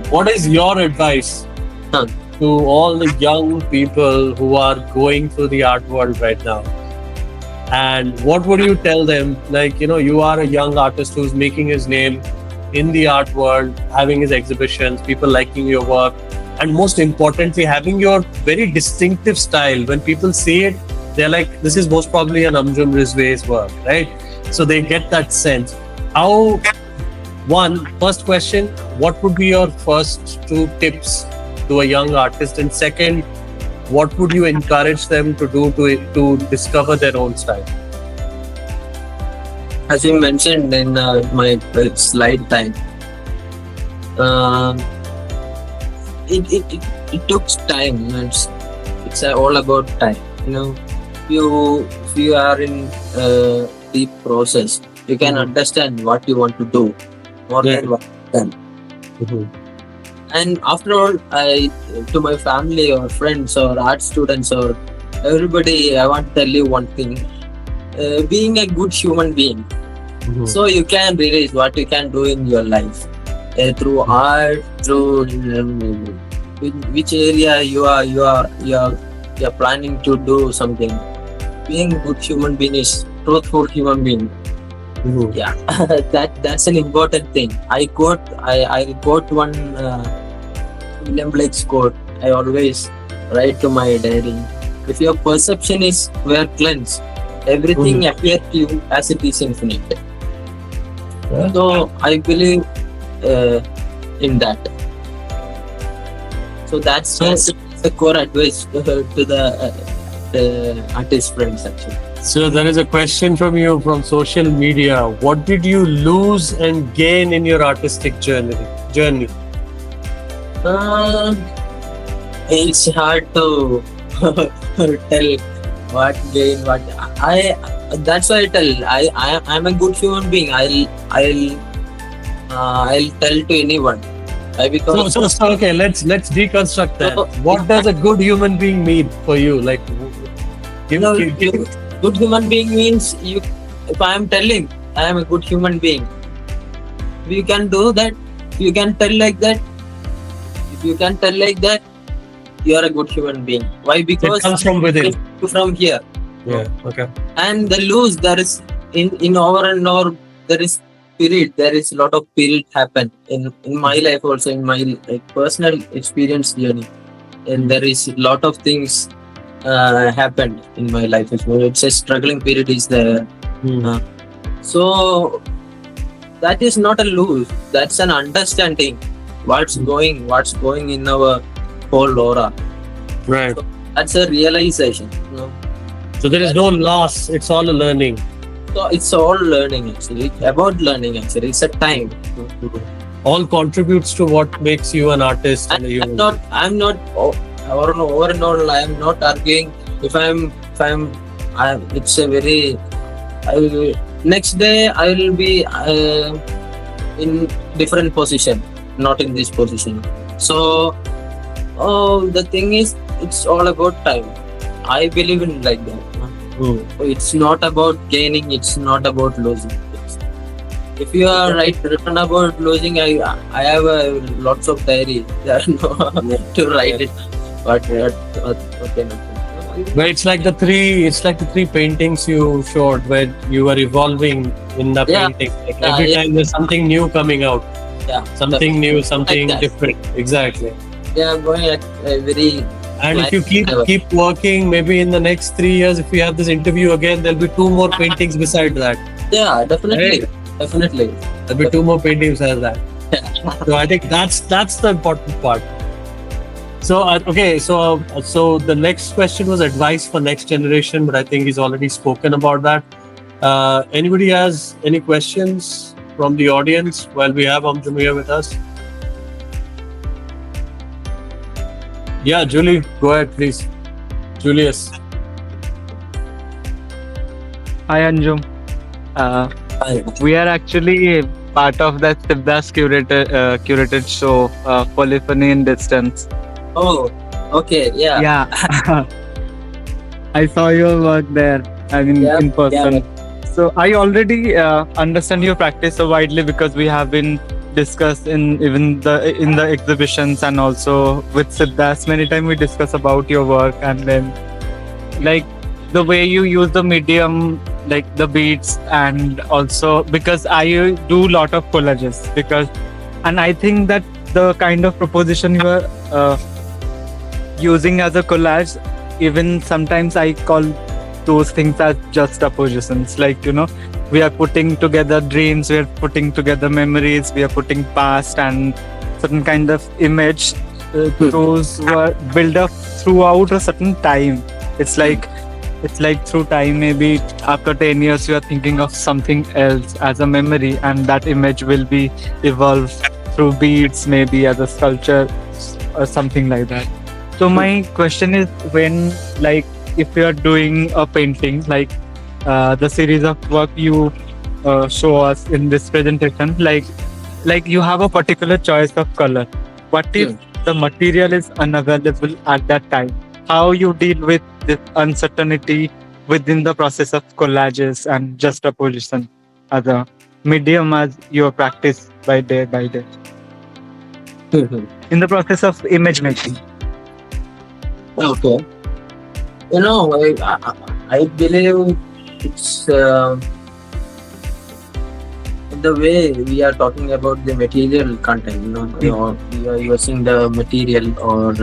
What is your advice to all the young people who are going through the art world right now? And what would you tell them? Like, you are a young artist who's making his name in the art world, having his exhibitions, people liking your work, and most importantly, having your very distinctive style. When people see it, they're like, this is most probably an Amjum Rizve's work, right? So they get that sense. First question, what would be your first 2 tips to a young artist? And second, what would you encourage them to do to discover their own style? As you mentioned in my slide time, it took time. It's all about time. If you are in a deep process, you can understand what you want to do more than what you can. And after all, to my family or friends or art students or everybody, I want to tell you one thing. Being a good human being, so you can realize what you can do in your life through art, through which area you are planning to do something. Being a good human being is truthful human being. Yeah, that's an important thing. I quote one William Blake's quote. I always write to my diary. If your perception is were cleansed, everything appears to you as it is infinite. So I believe in that. So that's the core advice to the artist friends actually. So there is a question from you from social media. What did you lose and gain in your artistic journey? It's hard to tell what gain, what that's why I tell. I'm a good human being. I'll tell to anyone. Why? Because So okay, let's deconstruct that. So, What does a good human being mean for you? Like, good human being means you. If I am telling I am a good human being, we can do that. You can tell like that. If you can tell like that, you are a good human being. Why? it Because comes from within. it's from here. Yeah. Okay. And the loose there is in our and our there is spirit. There is a lot of spirit happen in my life also, in my like, personal experience journey, and there is a lot of things happened in my life. It's a struggling period is there. So that is not a lose. That's an understanding what's going in our whole aura. Right. So that's a realization. So there is no loss. It's all a learning. So it's all learning actually. It's about learning actually. It's a time. All contributes to what makes you an artist and a human. I'm not over and all. I am not arguing. If I'm it's a very. Next day I will be in different position, not in this position. So, the thing is, it's all about time. I believe in like that. It's not about gaining. It's not about losing. If you are written about losing, I have lots of diary to write it. But okay. But it's like the three paintings you showed where you were evolving in the painting. Like every time there's something new coming out. Yeah. Something new, something like different. Exactly. Yeah, going at a very. And if you keep working, maybe in the next 3 years, if we have this interview again, there'll be 2 more paintings beside that. Yeah, definitely. Right? Definitely. There'll be 2 more paintings beside that. So I think that's the important part. So so the next question was advice for next generation, but I think he's already spoken about that. Anybody has any questions from the audience while we have Amjum here with us? Yeah, Julie, go ahead, please. Julius. Hi, Anjum. We are actually part of that Siddhas curated show, Polyphony in Distance. Oh, okay, yeah. Yeah. I saw your work there, in person. Yeah. So I already understand your practice so widely because we have been discussed in the exhibitions, and also with Siddhas many times we discuss about your work, and then like the way you use the medium, like the beads, and also because I do lot of collages and I think that the kind of proposition you are using as a collage, even sometimes I call those things as juxtapositions. Like, we are putting together dreams, we are putting together memories, we are putting past and certain kind of image. Those were built up throughout a certain time. It's like through time, maybe after 10 years you are thinking of something else as a memory, and that image will be evolved through beads, maybe as a sculpture or something like that. So my question is, when, like, if you are doing a painting, like the series of work you show us in this presentation, like you have a particular choice of color. What if the material is unavailable at that time? How you deal with this uncertainty within the process of collages and juxtaposition as a medium as your practice by day by day? In the process of image making. Okay. I believe it's the way we are talking about the material content. We are using the material or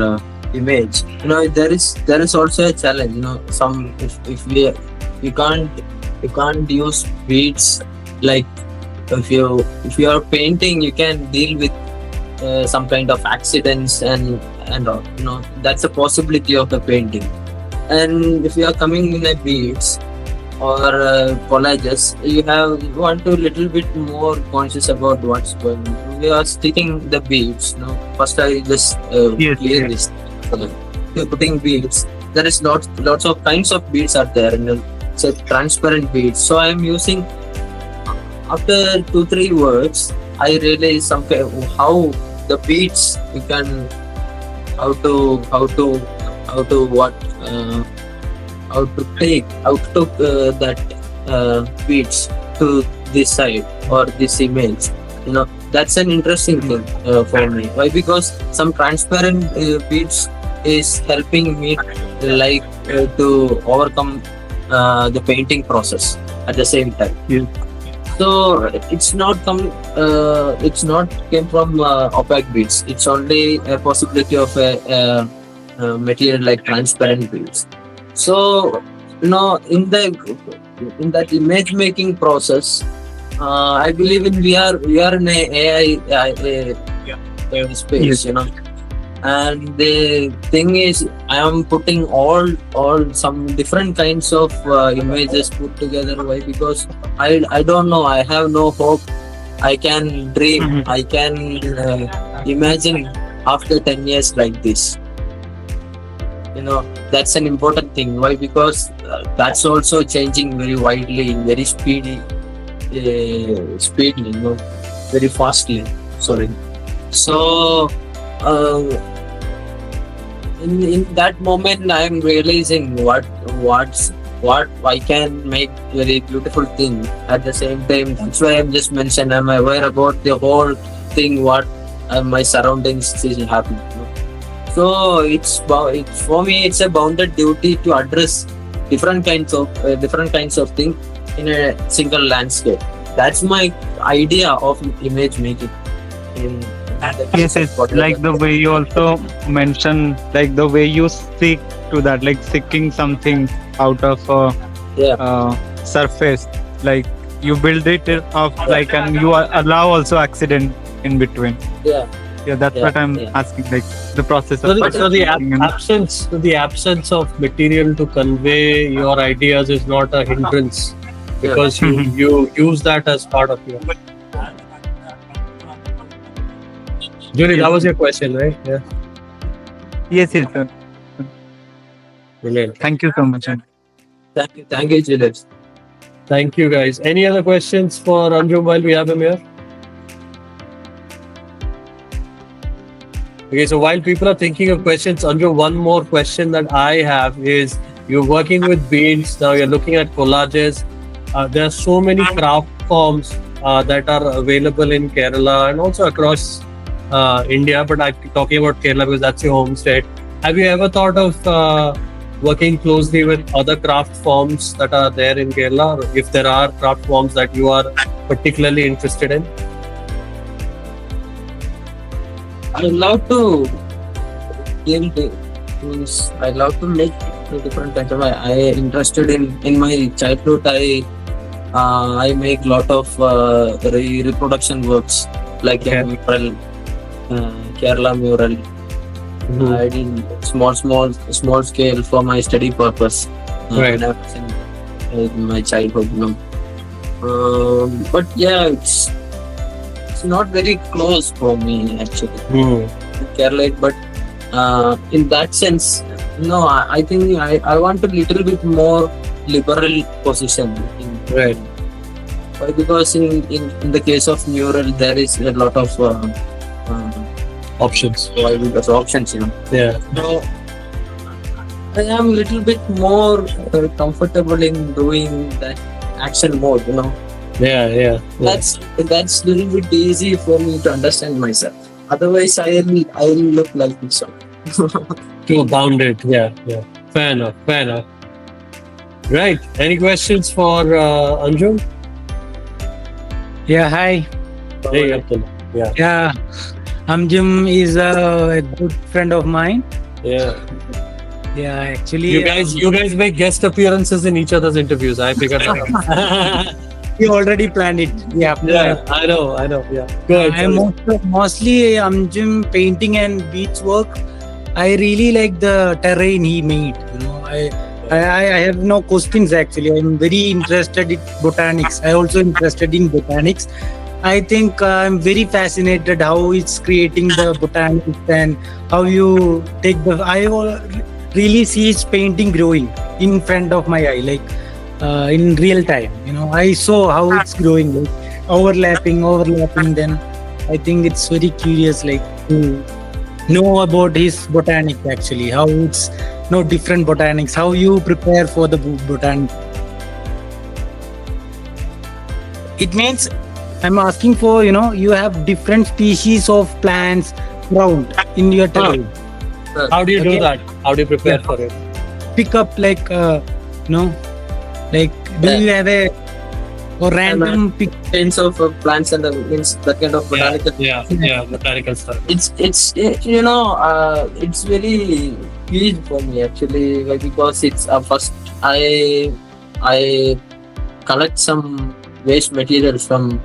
image. There is also a challenge. Some if you can't use beads, like if you are painting, you can deal with some kind of accidents and that's a possibility of the painting. And if you are coming in a beads or collages, you want to little bit more conscious about what's going on. We are sticking the beads. First I just clear this. You're putting beads. There is lots of kinds of beads are there, and it's a transparent beads. So I am using, after 2-3 words, I realize how the beats you can how to what how to that beats to this side or this image. That's an interesting thing for me. Why? Because some transparent beats is helping me to overcome the painting process at the same time. Yeah. So it's not came from opaque beads. It's only a possibility of a material like transparent beads. So in that image making process, I believe we are in a AI space. Yes. And the thing is, I am putting all some different kinds of images put together. Why? Because I don't know. I have no hope. I can dream. Mhm. I can imagine after 10 years like this. That's an important thing. Why? Because that's also changing very widely, very speedily, very fastly. Sorry. So. In that moment, I am realizing what I can make very beautiful thing. At the same time, that's why I'm just mentioned. I'm aware about the whole thing. What my surroundings is happening. So it's for me. It's a bounded duty to address different kinds of thing in a single landscape. That's my idea of image making. Yes, it's like the way you also mention, like the way you seek to that, like seeking something out of surface, like you build it up, like, and you allow also accident in between. Yeah. That's what I'm asking, like the process So of the absence of material to convey your ideas is not a hindrance, because you use that as part of your. Julie, that was your question, right? Yeah. Yes, sir. Brilliant. Thank you so much. Thank you, Julius. Thank you, guys. Any other questions for Anjum while we have him here? Okay, so while people are thinking of questions, Anjum, one more question that I have is, you're working with beads, now you're looking at collages. There are so many craft forms that are available in Kerala and also across India, but I'm talking about Kerala because that's your home state. Have you ever thought of working closely with other craft forms that are there in Kerala, or if there are craft forms that you are particularly interested in? I love to I love to make different kinds of. I interested in my childhood. I make lot of reproduction works like mural, Kerala mural. I did small scale for my study purpose. Right. When I was in my childhood. But yeah, it's not very close for me actually. Kerala, but in that sense, no. I think I want a little bit more liberal position. Right. Why? Because in the case of mural, there is a lot of Options. why? Because options, Yeah. So I am a little bit more comfortable in doing that action mode. Yeah. That's a little bit easy for me to understand myself. Otherwise, I will look like this. Too bounded. Yeah. Fair enough. Right. Any questions for Anjum? Yeah, hi. Hey, Abdullah. Yeah, Amjum is a good friend of mine. Yeah. Yeah, actually, You guys make guest appearances in each other's interviews. I figured that out. we already planned it. Yeah, I know. Yeah. Good. I'm mostly Amjum painting and beach work. I really like the terrain he made. I have no questions actually. I'm very interested in botanics. I also interested in botanics. I think I'm very fascinated how it's creating the botanics and how you take the. I really see his painting growing in front of my eye, like in real time. I saw how it's growing, like overlapping. Then I think it's very curious, like to know about his botanic actually, how it's different botanics, how you prepare for the botanic. It means I'm asking for, you have different species of plants around in your terrain. How do you do Okay. that? How do you prepare for it? Pick up like, like do you have a random pick? Kinds of plants and means that kind of botanical. Botanical stuff. It's very huge for me actually, like, because it's first I collect some waste materials from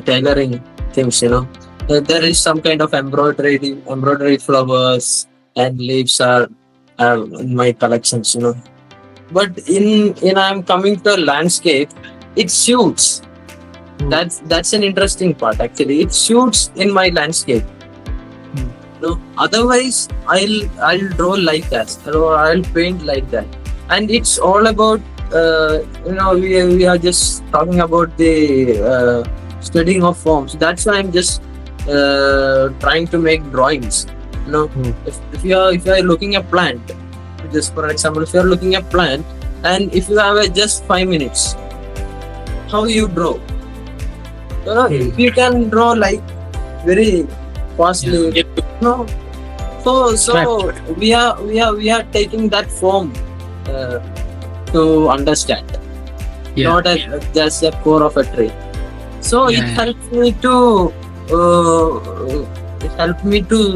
tailoring things. There is some kind of embroidery flowers and leaves are in my collections. But in I'm coming to landscape, it suits. That's an interesting part actually. It suits in my landscape. Otherwise I'll draw like that, or I'll paint like that. And it's all about we are just talking about the studying of forms. That's why I'm just trying to make drawings. If you are looking at plant, just for example, if you are looking at plant, and if you have just 5 minutes, how you draw? You can draw like very fastly. So we are taking that form to understand, not as just a core of a tree. So it helps me to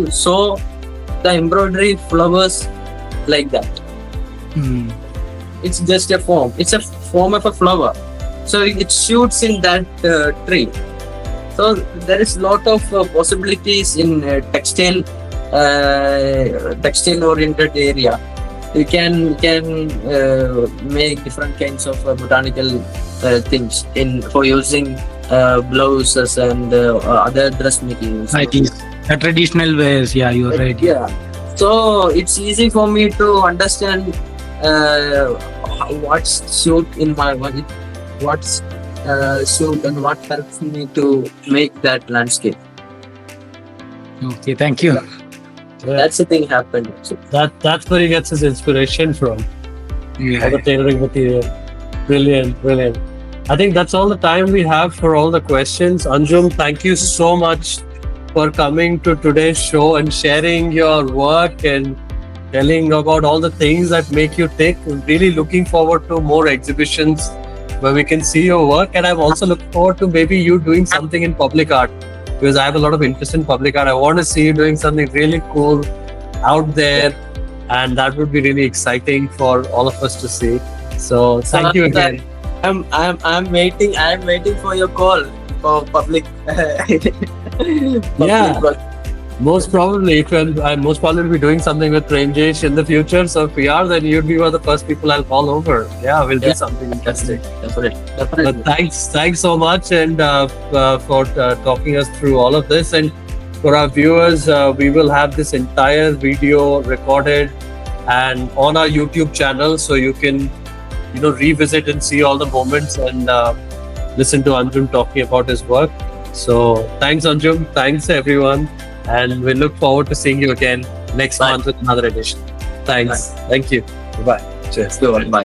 sew the embroidery flowers like that. It's just a form. It's a form of a flower. So it shoots in that tree. So there is lot of possibilities in textile oriented area. You can make different kinds of botanical things for using blouses and other dress materials. I think traditional ways. Yeah, you're right. Yeah. So it's easy for me to understand what's suit in my body, what's suit, and what helps me to make that landscape. Okay, thank you. That's the thing happened. So That's where he gets his inspiration from. Yeah. All the tailoring material. Brilliant. I think that's all the time we have for all the questions. Anjum, thank you so much for coming to today's show and sharing your work and telling about all the things that make you tick. I'm really looking forward to more exhibitions where we can see your work, and I'm also looking forward to maybe you doing something in public art, because I have a lot of interest in public art. I want to see you doing something really cool out there, and that would be really exciting for all of us to see. So thank you again. I'm waiting for your call for public. Yeah. work. Most probably, I'm most probably be doing something with Premjesh in the future. So if we are, then you'd be one of the first people I'll call over. Yeah, we'll do something interesting. Definitely. But thanks so much, and for talking us through all of this. And for our viewers, we will have this entire video recorded and on our YouTube channel, so you can revisit and see all the moments and listen to Anjum talking about his work. So thanks, Anjum. Thanks, everyone. And we look forward to seeing you again next month with another edition. Thanks. Thank you. Bye. Cheers. Bye.